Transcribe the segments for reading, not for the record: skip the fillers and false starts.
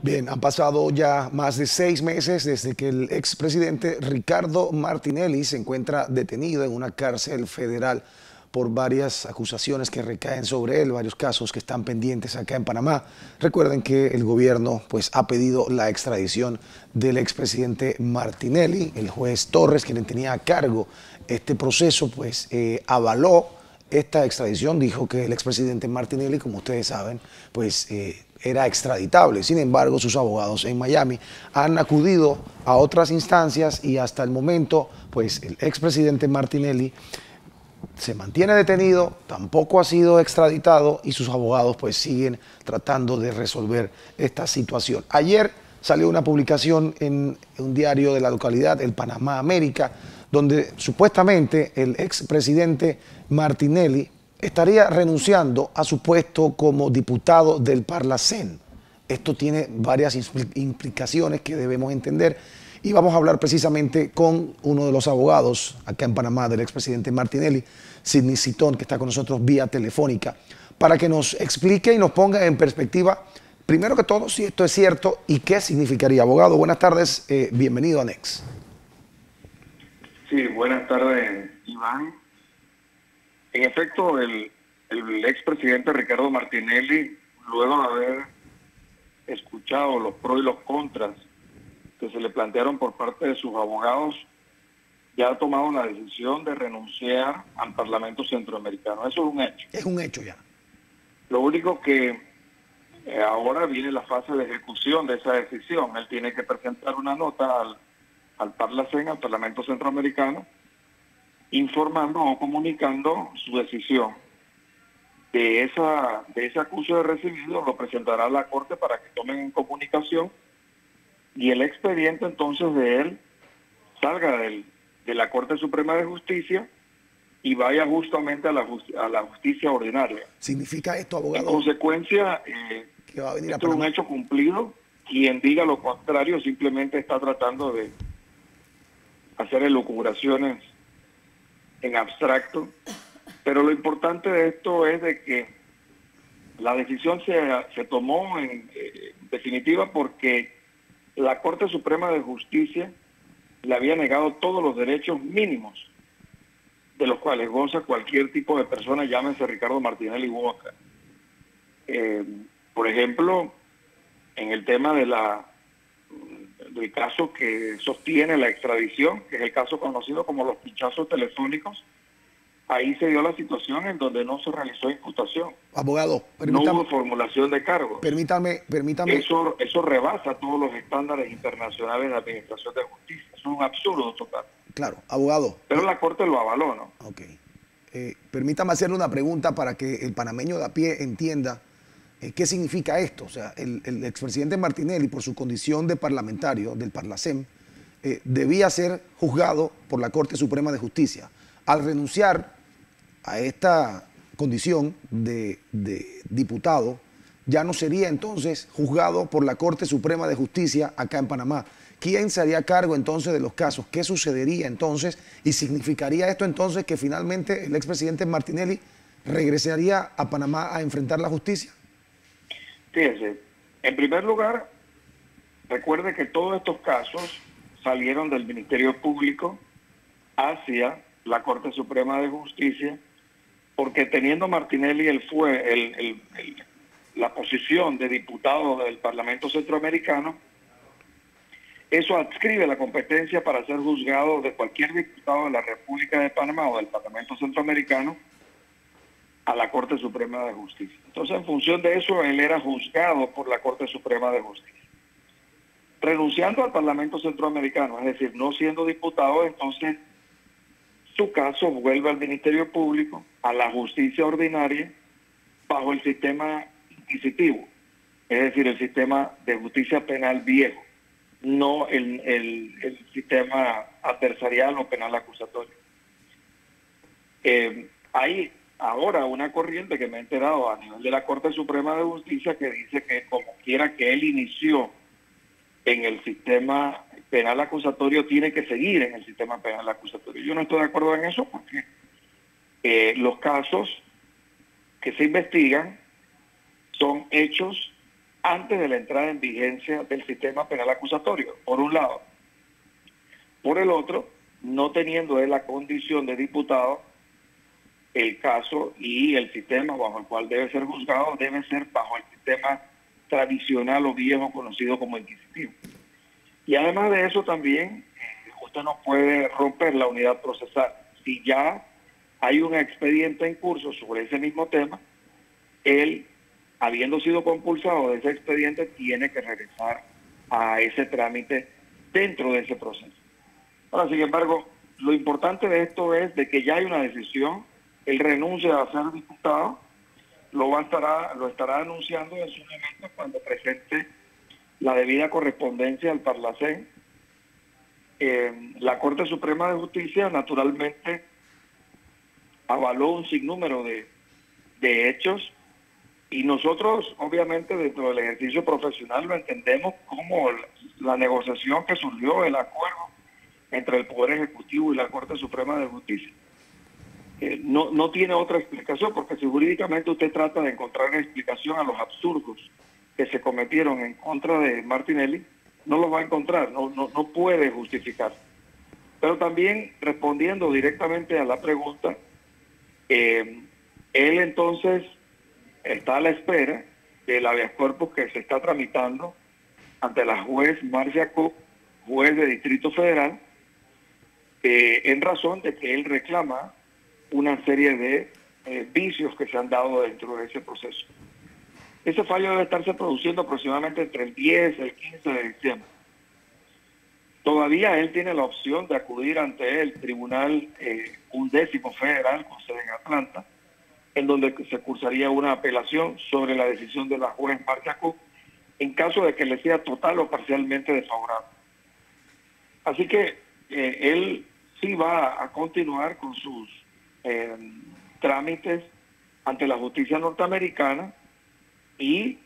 Bien, han pasado ya más de 6 meses desde que el expresidente Ricardo Martinelli se encuentra detenido en una cárcel federal por varias acusaciones que recaen sobre él, varios casos que están pendientes acá en Panamá. Recuerden que el gobierno pues, ha pedido la extradición del expresidente Martinelli. El juez Torres, quien tenía a cargo este proceso, pues avaló esta extradición, dijo que el expresidente Martinelli, como ustedes saben, pues era extraditable. Sin embargo, sus abogados en Miami han acudido a otras instancias y hasta el momento, pues el expresidente Martinelli se mantiene detenido, tampoco ha sido extraditado y sus abogados pues siguen tratando de resolver esta situación. Ayer salió una publicación en un diario de la localidad, el Panamá América, donde supuestamente el expresidente Martinelli estaría renunciando a su puesto como diputado del Parlacén. Esto tiene varias implicaciones que debemos entender y vamos a hablar precisamente con uno de los abogados acá en Panamá del expresidente Martinelli, Sidney Citón, que está con nosotros vía telefónica, para que nos explique y nos ponga en perspectiva, primero que todo, si esto es cierto y qué significaría. Abogado, buenas tardes, bienvenido a NEX. Sí, buenas tardes, Iván. En efecto, el expresidente Ricardo Martinelli, luego de haber escuchado los pros y los contras que se le plantearon por parte de sus abogados, ya ha tomado la decisión de renunciar al Parlamento Centroamericano. Eso es un hecho. Es un hecho ya. Lo único que ahora viene la fase de ejecución de esa decisión. Él tiene que presentar una nota al Parlacén, al Parlamento Centroamericano, informando o comunicando su decisión. De ese acuso de recibido lo presentará a la Corte para que tomen en comunicación y el expediente entonces de él salga de la Corte Suprema de Justicia y vaya justamente a la justicia ordinaria. ¿Significa esto, abogado? En consecuencia, que va a venir esto es un hecho cumplido. Quien diga lo contrario simplemente está tratando de hacer elucubraciones en abstracto, pero lo importante de esto es de que la decisión se tomó en definitiva porque la Corte Suprema de Justicia le había negado todos los derechos mínimos de los cuales goza cualquier tipo de persona, llámese Ricardo Martinelli u otra. Por ejemplo, en el tema del caso que sostiene la extradición, que es el caso conocido como los pinchazos telefónicos, ahí se dio la situación en donde no se realizó imputación. Abogado, no hubo formulación de cargo. Permítame. Eso rebasa todos los estándares internacionales de administración de justicia. Es un absurdo total. Claro, abogado. Pero la Corte lo avaló, ¿no? Ok. Permítame hacerle una pregunta para que el panameño de a pie entienda qué significa esto. O sea, el expresidente Martinelli, por su condición de parlamentario del Parlacén, debía ser juzgado por la Corte Suprema de Justicia. Al renunciar a esta condición de diputado, ya no sería entonces juzgado por la Corte Suprema de Justicia acá en Panamá. ¿Quién se haría cargo entonces de los casos? ¿Qué sucedería entonces? ¿Y significaría esto entonces que finalmente el expresidente Martinelli regresaría a Panamá a enfrentar la justicia? Fíjense, en primer lugar, recuerde que todos estos casos salieron del Ministerio Público hacia la Corte Suprema de Justicia, porque teniendo Martinelli la posición de diputado del Parlamento Centroamericano, eso adscribe la competencia para ser juzgado de cualquier diputado de la República de Panamá o del Parlamento Centroamericano a la Corte Suprema de Justicia. Entonces, en función de eso, él era juzgado por la Corte Suprema de Justicia. Renunciando al Parlamento Centroamericano, es decir, no siendo diputado, entonces su caso vuelve al Ministerio Público, a la justicia ordinaria, bajo el sistema inquisitivo, es decir, el sistema de justicia penal viejo, no el sistema adversarial o penal acusatorio. Hay ahora una corriente que me he enterado a nivel de la Corte Suprema de Justicia que dice que como quiera que él inició en el sistema penal acusatorio, tiene que seguir en el sistema penal acusatorio. Yo no estoy de acuerdo en eso porque los casos que se investigan son hechos antes de la entrada en vigencia del sistema penal acusatorio, por un lado. Por el otro, no teniendo él la condición de diputado, el caso y el sistema bajo el cual debe ser juzgado debe ser bajo el sistema tradicional o viejo conocido como inquisitivo. Y además de eso también, usted no puede romper la unidad procesal. Si ya hay un expediente en curso sobre ese mismo tema, él, habiendo sido compulsado de ese expediente, tiene que regresar a ese trámite dentro de ese proceso. Ahora, sin embargo, lo importante de esto es de que ya hay una decisión. Él renuncia a ser diputado, lo estará anunciando en su momento cuando presente la debida correspondencia al Parlacén. La Corte Suprema de Justicia naturalmente avaló un sinnúmero de hechos y nosotros obviamente dentro del ejercicio profesional lo entendemos como la negociación que surgió, el acuerdo entre el Poder Ejecutivo y la Corte Suprema de Justicia. No tiene otra explicación, porque si jurídicamente usted trata de encontrar una explicación a los absurdos que se cometieron en contra de Martinelli, no lo va a encontrar, no puede justificar. Pero también respondiendo directamente a la pregunta, él entonces está a la espera del habeas corpus que se está tramitando ante la juez Marcia Cook, juez de Distrito Federal, en razón de que él reclama una serie de vicios que se han dado dentro de ese proceso. Ese fallo debe estarse produciendo aproximadamente entre el 10 y el 15 de diciembre. Todavía él tiene la opción de acudir ante el Tribunal 11º Federal con sede en Atlanta, en donde se cursaría una apelación sobre la decisión de la juez Marcia Cook en caso de que le sea total o parcialmente desfavorable. Así que él sí va a continuar con sus trámites ante la justicia norteamericana y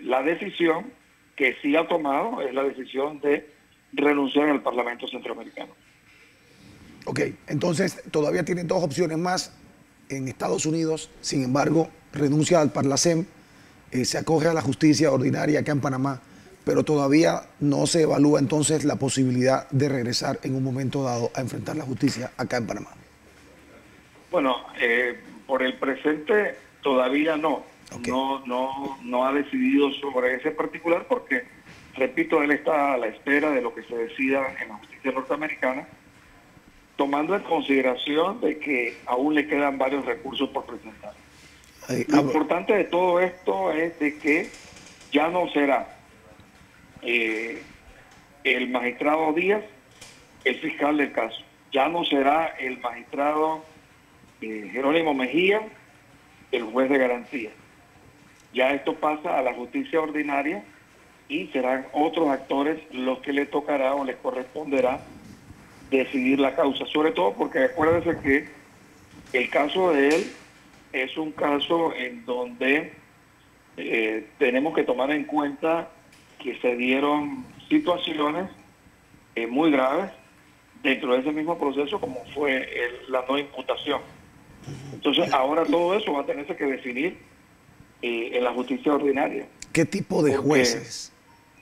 la decisión que sí ha tomado es la decisión de renunciar al Parlamento Centroamericano. Ok, entonces todavía tiene dos opciones más en Estados Unidos, sin embargo, renuncia al Parlacén, se acoge a la justicia ordinaria acá en Panamá, pero todavía no se evalúa entonces la posibilidad de regresar en un momento dado a enfrentar la justicia acá en Panamá. Bueno, por el presente todavía no. Okay. No ha decidido sobre ese particular porque, repito, él está a la espera de lo que se decida en la justicia norteamericana, tomando en consideración de que aún le quedan varios recursos por presentar. Lo importante de todo esto es de que ya no será el magistrado Díaz el fiscal del caso, ya no será el magistrado Jerónimo Mejía el juez de garantía. Ya esto pasa a la justicia ordinaria y serán otros actores los que le tocará o les corresponderá decidir la causa, sobre todo porque acuérdense que el caso de él es un caso en donde tenemos que tomar en cuenta que se dieron situaciones muy graves dentro de ese mismo proceso, como fue la no imputación. Entonces ahora todo eso va a tenerse que definir en la justicia ordinaria. ¿Qué tipo de jueces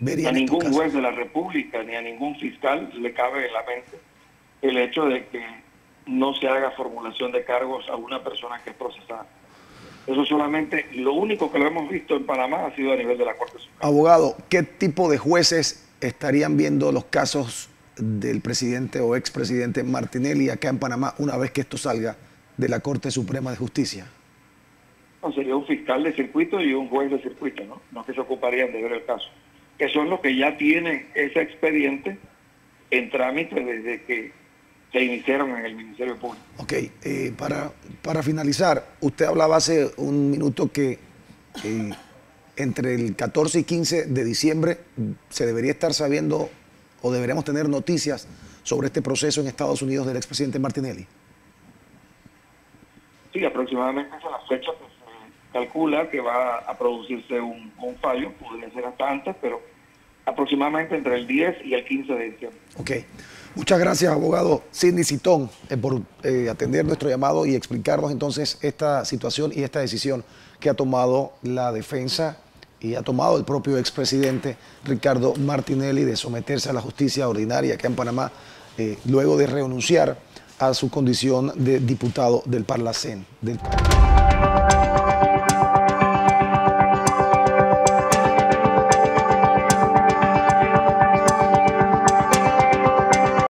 verían a estos ningún casos? juez de la República ni a ningún fiscal le cabe en la mente el hecho de que no se haga formulación de cargos a una persona que es procesada. Eso solamente, lo único que lo hemos visto en Panamá ha sido a nivel de la Corte Suprema. Abogado, ¿qué tipo de jueces estarían viendo los casos del presidente o expresidente Martinelli acá en Panamá una vez que esto salga de la Corte Suprema de Justicia? No, sería un fiscal de circuito y un juez de circuito, ¿no? No que se ocuparían de ver el caso. Que son los que ya tienen ese expediente en trámite desde que se iniciaron en el Ministerio Público. Ok, para finalizar, usted hablaba hace un minuto que entre el 14 y 15 de diciembre se debería estar sabiendo o deberíamos tener noticias sobre este proceso en Estados Unidos del expresidente Martinelli. Sí, aproximadamente esa es la fecha que se calcula que va a producirse un fallo, podría ser hasta antes, pero aproximadamente entre el 10 y el 15 de diciembre. Ok. Muchas gracias, abogado Sidney Citón, por atender nuestro llamado y explicarnos entonces esta situación y esta decisión que ha tomado la defensa y ha tomado el propio expresidente Ricardo Martinelli de someterse a la justicia ordinaria acá en Panamá, luego de renunciar a su condición de diputado del Parlacén del país.